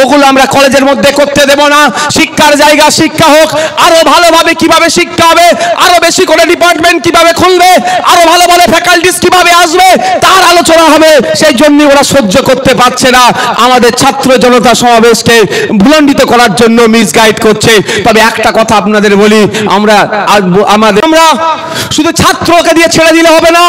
ওগুলো আমরা কলেজের মধ্যে করতে দেব না। শিক্ষার জায়গা শিক্ষা হোক, আরো ভালোভাবে কিভাবে শিক্ষা হবে, আরো বেশি করে ডিপার্টমেন্ট কিভাবে খুলবে, আরো ভালো ভালো ফ্যাকাল্টিস কিভাবে আসবে তার আলোচনা হবে। সেই জন্য ওরা সহ্য করতে পারছে না আমাদের ছাত্র জনতা সমাবেশকে ভুলণ্ডিত করার জন্য মিসগাইড করছে। তবে একটা কথা আপনাদের বলি, আমরা শুধু ছাত্রকে দিয়ে ছেড়ে দিলে হবে না,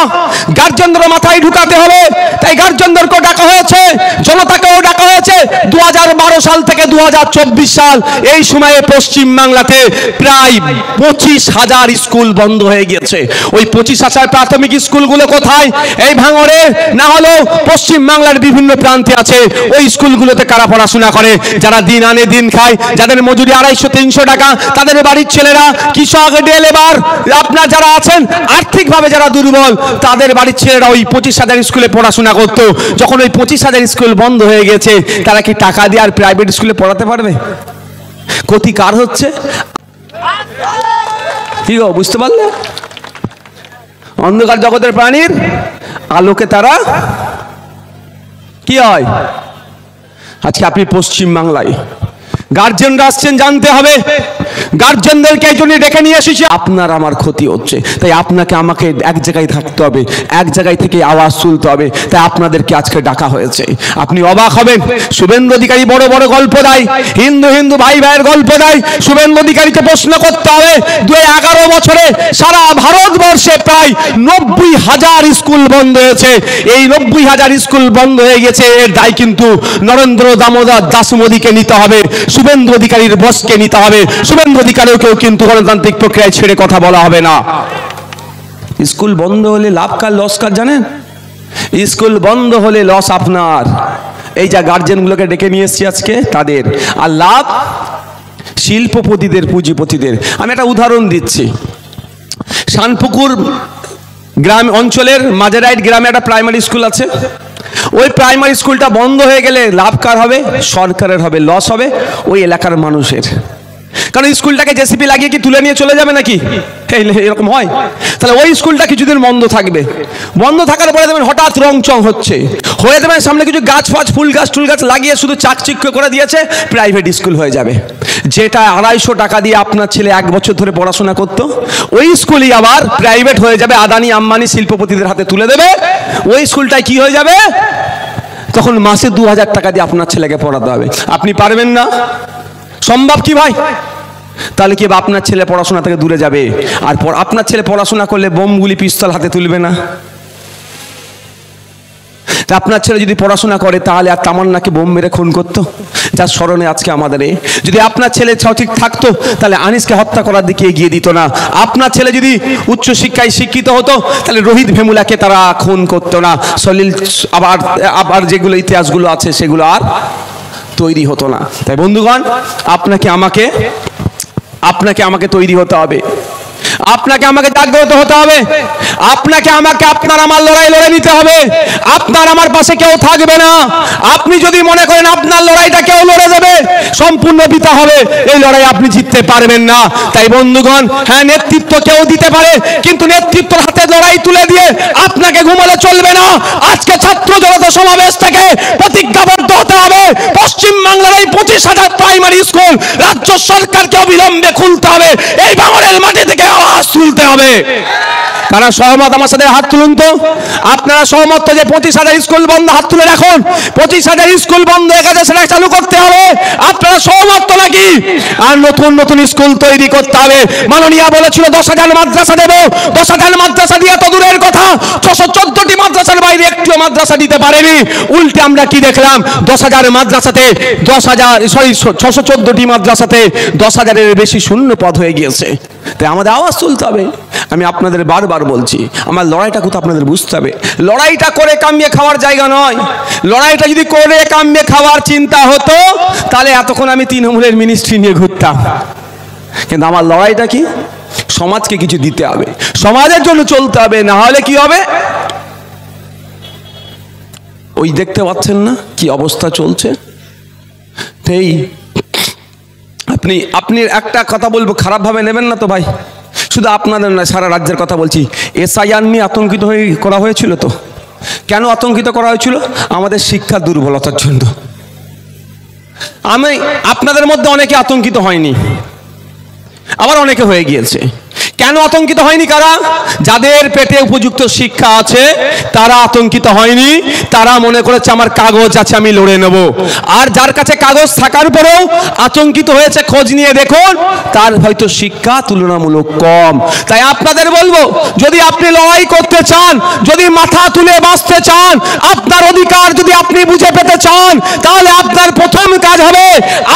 গার্জেনদের মাথায় ঢুকাতে হবে। তাই গার্জেনদেরকেও ডাকা হয়েছে, জনতাকেও ডাকা হয়েছে। 2012 সাল থেকে 2024 সাল এই সময়ে পশ্চিম বাংলাতে প্রায় 25,000 স্কুল বন্ধ হয়ে গেছে। ওই 25,000 প্রাথমিক স্কুলগুলো কোথায়? এই ভাঙড়ে না হলেও পশ্চিম বাংলার বিভিন্ন প্রান্তে আছে। ওই স্কুলগুলোতে কারা পড়াশোনা করে? যারা দিন আনে দিন খায়, যাদের মজুরি 250-300 টাকা, তাদের বাড়ির ছেলেরা, কৃষক, ডে লেবার, আপনার যারা আছেন আর্থিকভাবে যারা দুর্বল, তাদের বাড়ির ছেলেরা ওই 25,000 স্কুলে পড়াশোনা করতো। যখন ওই 25,000 স্কুল বন্ধ হয়ে গেছে, তারা কি টাকা দিয়ে আর প্রাইভেট স্কুলে পড়াতে পারবে? ক্ষতি কার হচ্ছে? কি গো, বুঝতে পারলে? অন্ধকার জগতের প্রাণীর আলোকে তারা কি হয়? আজকে আপনি পশ্চিম বাংলায় গার্জেনরা আসছেন, জানতে হবে গার্জেনদেরকে এই জন্য ডেকে নিয়ে এসেছি। আপনার আমার ক্ষতি হচ্ছে, তাই আপনাকে আমাকে এক জায়গায় থাকতে হবে, এক জায়গায় থেকে আওয়াজ তুলতে হবে। তাই আপনাদেরকে আজকে ডাকা হয়েছে। আপনি অবাক হবেন, শুভেন্দু অধিকারী বড় বড় গল্প দেয়, হিন্দু হিন্দু ভাই ভাইয়ের গল্প দেয়। শুভেন্দু অধিকারীকে প্রশ্ন করতে হবে, 2011 বছরে সারা ভারতবর্ষে প্রায় 90,000 স্কুল বন্ধ হয়েছে। এই 90,000 স্কুল বন্ধ হয়ে গেছে, এর দায় কিন্তু নরেন্দ্র দামোদর দাস মোদীকে নিতে হবে, শুভেন্দু অধিকারীর বসকে নিতে হবে। শুভেন্দু অধিকারীকেও কিন্তু গণতান্ত্রিক প্রক্রিয়ায় ছেড়ে কথা বলা হবে না। স্কুল বন্ধ হলে লাভ কার লস কার জানেন? স্কুল বন্ধ হলে লস আপনার। এই যা গার্জেনগুলোকে ডেকে নিয়ে এসেছি আজকে তাদের, আর লাভ শিল্পপতিদের, পুঁজিপতিদের। আমি একটা উদাহরণ দিচ্ছি। শানপুকুর গ্রাম অঞ্চলের মাঝেরাইট গ্রামে একটা প্রাইমারি স্কুল আছে। ওই প্রাইমারি স্কুলটা বন্ধ হয়ে গেলে লাভ কার হবে? সরকারের হবে, লস হবে ওই এলাকার মানুষের। কারণ স্কুলটাকে জেসিপি লাগিয়ে কি তুলে নিয়ে চলে যাবে নাকি? এরকম হয়? তাহলে ওই স্কুলটা কিছুদিন বন্ধ থাকবে। বন্ধ থাকার পরে দেখবেন হঠাৎ রংচং হচ্ছে, হয়ে যাবে সামনে কিছু গাছ ফাছ, ফুল গাছ টুল গাছ লাগিয়ে শুধু চাকচিক্য করে দিয়েছে, প্রাইভেট স্কুল হয়ে যাবে। যেটা 250 টাকা দিয়ে আপনার ছেলে 1 বছর ধরে পড়াশোনা করতো, ওই স্কুলই আবার প্রাইভেট হয়ে যাবে, আদানি আম্বানি শিল্পপতিদের হাতে তুলে দেবে। ওই স্কুলটায় কি হয়ে যাবে? তখন মাসে 2000 টাকা দিয়ে আপনার ছেলেকে পড়াতে হবে। আপনি পারবেন না? সম্ভব কি ভাই? তাহলে কি আপনার ছেলে পড়াশোনা থেকে দূরে যাবে? আর আপনার ছেলে পড়াশোনা করলে বোমগুলি পিস্তল হাতে তুলবে না? আপনার ছেলে যদি পড়াশোনা করে তাহলে আর তামান্নাকে বোম মেরে খুন করতো, যার স্মরণে আজকে আমাদের। যদি আপনার ছেলে সঠিক থাকতো তাহলে আনিসকে হত্যা করার দিকে এগিয়ে দিত না। আপনার ছেলে যদি উচ্চশিক্ষায় শিক্ষিত হতো তাহলে রোহিত ভেমুলাকে তারা খুন করতো না। সলিল আবার যেগুলো ইতিহাসগুলো আছে সেগুলো আর তৈরি হতো না। তাই বন্ধুগণ, আপনাকে আমাকে তৈরি হতে হবে, আপনাকে আমাকে জাগ্রত হতে হবে, আপনাকে আমাকে আপনার আমার লড়াই লড়ে নিতে হবে। আপনার আমার পাশে কেউ থাকবে না। আপনি যদি মনে করেন আপনার লড়াইটা কেউ লড়ে দেবে, সম্পূর্ণ বিতা হবে, এই লড়াই আপনি জিততে পারবেন না। তাই বন্ধুগণ, হ্যাঁ নেতৃত্ব কেউ দিতে পারে, কিন্তু নেতৃত্বের হাতে লড়াই তুলে দিয়ে আপনাকে ঘুমালে চলবে না। আজকে ছাত্র জনতা সমাবেশ থেকে প্রতিজ্ঞাবদ্ধ হতে হবে, পশ্চিম বাংলার এই 25,000 প্রাইমারি স্কুল রাজ্য সরকারকে অবিলম্বে খুলতে হবে। এই ভাঙড়ের মাটি থেকে আওয়াজ তুলতে হবে। তারা সহমত আমার সাথে হাত তুলুন তো। আপনারা সহমত তো যে 25,000 স্কুল বন্ধ? হাত তুলে রাখুন। 25,000 স্কুল বন্ধ হয়ে গেছে, সেটা চালু করতে হবে। আপনারা সহমত তো নাকি? আর নতুন নতুন স্কুল তৈরি করতে হবে। মাননীয় বলেছিল 10,000 মাদ্রাসা দেব। 10,000 মাদ্রাসা দিয়ে তো দূরের কথা, 614টি মাদ্রাসার বাইরে একটিও মাদ্রাসা দিতে পারেনি। উল্টে আমরা কি দেখলাম? 10,000 মাদ্রাসাতে 614টি মাদ্রাসাতে 10,000-এর বেশি শূন্য পদ হয়ে গিয়েছে। তাই আমাদের আওয়াজ তুলতে হবে। আমি আপনাদের বারবার বলছি, আমার লড়াইটা কোথাও আপনাদের বুঝতে হবে। লড়াইটা করে কামিয়ে খাওয়ার জায়গা নয়। লড়াইটা যদি করে কামিয়ে খাওয়ার চিন্তা হতো তাহলে এতক্ষণ আমি তৃণমূলের মিনিস্ট্রি নিয়ে ঘুরতাম। কিন্তু আমার লড়াইটা কি? সমাজকে কিছু দিতে হবে, সমাজের জন্য চলতে হবে, না হলে কি হবে? ওই দেখতে পাচ্ছেন না কি অবস্থা চলছে। এই আপনি একটা কথা বলবো, খারাপ ভাবে নেবেন না তো ভাই। শুধু আপনাদের না, সারা রাজ্যের কথা বলছি। এসআইআর নিয়ে আতঙ্কিত হয়ে করা হয়েছিল তো। কেন আতঙ্কিত করা হয়েছিল? আমাদের শিক্ষা দুর্বলতার জন্য। আমি আপনাদের মধ্যে অনেকে আতঙ্কিত হয়নি, আবার অনেকে হয়ে গিয়েছে। কেন আতঙ্কিত হয়নি? কারা? যাদের পেটে উপযুক্ত শিক্ষা আছে তারা আতঙ্কিত হয়নি, তারা মনে করেছে আমার কাগজ আছে, আমি লড়ে নেব। আর যার কাছে কাগজ থাকার পরেও আতঙ্কিত হয়েছে, খোঁজ নিয়ে দেখুন তার হয়তো শিক্ষা তুলনামূলক কম। তাই আপনাদের বলবো, যদি আপনি লড়াই করতে চান, যদি মাথা তুলে বাঁচতে চান, আপনার অধিকার যদি আপনি বুঝে পেতে চান, তাহলে আপনার প্রথম কাজ হবে,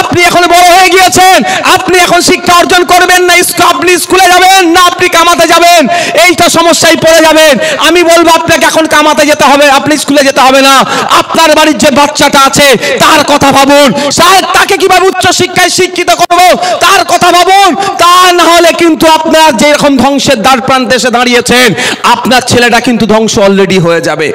আপনি এখন বড় হয়ে গিয়েছেন, আপনি এখন শিক্ষা অর্জন করবেন না, আপনি স্কুলে যাবেন না আপনি কামাতে যাবেন, এইটা সমস্যায় পড়ে যাবেন। আমি বলবো আপনাকে এখন কামাতে যেতে হবে, আপনি স্কুলে যেতে হবে না। আপনার বাড়ির যে বাচ্চাটা আছে তার কথা ভাবুন, তাকে কিভাবে উচ্চ শিক্ষায় শিক্ষিত করব তার কথা ভাবুন। তা না হলে কিন্তু আপনার যেরকম ধ্বংসের দ্বার প্রান্তে এসে দাঁড়িয়েছেন, আপনার ছেলেটা কিন্তু ধ্বংস অলরেডি হয়ে যাবে।